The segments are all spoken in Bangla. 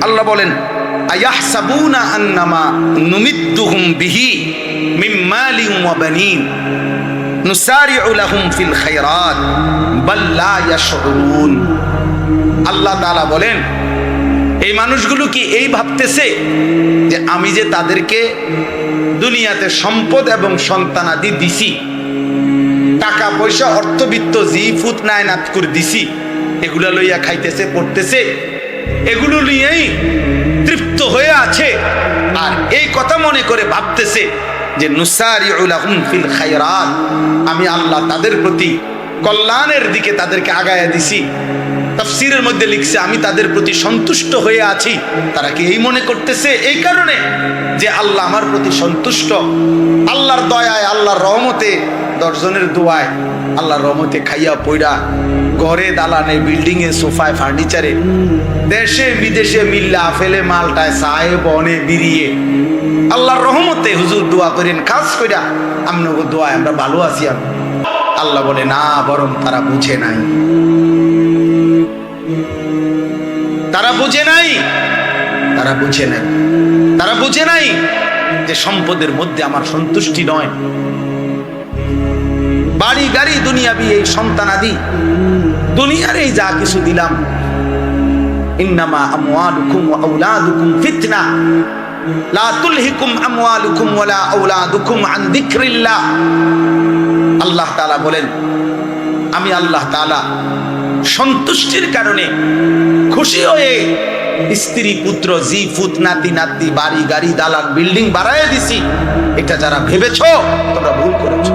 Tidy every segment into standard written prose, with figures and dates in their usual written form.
আল্লাহ বলেন, আয়াহসাবুনা আন্নামা নুমিদ্দুহুম বিহি মিন মালিন ওয়া বানিন নুসারিউ লাহুম ফিল খায়রাত বাল লা ইয়াশউরুন। আল্লাহ তাআলা বলেন, এই মানুষগুলো কি এই ভাবতেছে যে আমি যে তাদেরকে দুনিয়াতে সম্পদ এবং সন্তানাদি দিছি, টাকা পয়সা অর্থবিত্ত জি ফুত নায়নাত করে দিছি, এগুলা লইয়া খাইতেছে পড়তেছে, এগুলো নিয়েই তৃপ্ত হয়ে আছে, আর এই কথা মনে করে ভাবতেছে যে নুসারিউ লাহুম ফিল খায়রাত, আমি আল্লাহ তাদের প্রতি কল্যাণের দিকে তাদেরকে আগায়া দিছি। তাফসীরের মধ্যে লিখছে আমি তাদের প্রতি সন্তুষ্ট হয়ে আছি। তারা কি এই মনে করতেছে এই কারণে যে আল্লাহ আমার প্রতি সন্তুষ্ট, আল্লাহর দয়ায় আল্লাহর রহমতে, 10 জনের দোয়ায় আল্লাহর রহমতে খাইয়া পয়রা ঘরে দালানে বিল্ডিং এ সোফায় ফার্নিচারে দেশে বিদেশে মিল্লা ফেলে মালটায় সাহেব বনে বিরিয়ে আল্লাহর রহমতে হুজুর দোয়া করেন খাস কইরা আমনগো দোয়ায় আমরা ভালো আছি। আল্লাহ বলে না, বরং তারা বুঝে নাই, তারা বুঝে নাই, তারা বুঝে নাই, তারা বুঝে নাই যে সম্পদের মধ্যে আমার সন্তুষ্টি নয়। বাড়ি গাড়ি দুনিয়াবি এই সন্তানাদি দুনিয়ার এই যা কিছু দিলাম, ইন্নামা আমওয়ালুকুম ওয়া আওলাদুকুম ফিতনা লা তুলহিকুম আমওয়ালুকুম ওয়ালা আওলাদুকুম আন যিকরিল্লাহ। আল্লাহ তাআলা বলেন, আমি আল্লাহ তাআলা সন্তুষ্টির কারণে খুশি হয়ে স্ত্রী পুত্র জি ফুত নাতি নাতি বাড়ি গাড়ি দালান বিল্ডিং বাড়ায় দিছি। এটা যারা ভেবেছো তোমরা ভুল করেছো,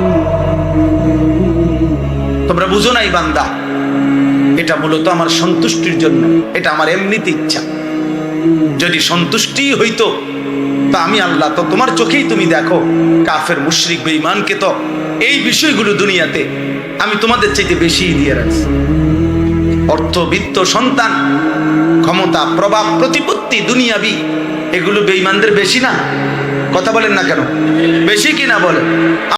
তোমরা বুঝো নাই বান্দা, এটা মূলত আমার সন্তুষ্টির জন্য, এটা আমার এমনিতে ইচ্ছা। যদি সন্তুষ্টি হইতো তা আমি আল্লাহ তো তোমার চোখেই তুমি দেখো কাফের মুশরিক বেঈমানকে তো এই বিষয়গুলো দুনিয়াতে আমি তোমাদের চাইতে বেশি দিয়ে রাখছি। অর্থ বিত্ত সন্তান ক্ষমতা প্রভাব প্রতিপত্তি দুনিয়াবি এগুলো বেঈমানদের বেশি না? কথা বলেন না কেন? বেশি কিনা বলে?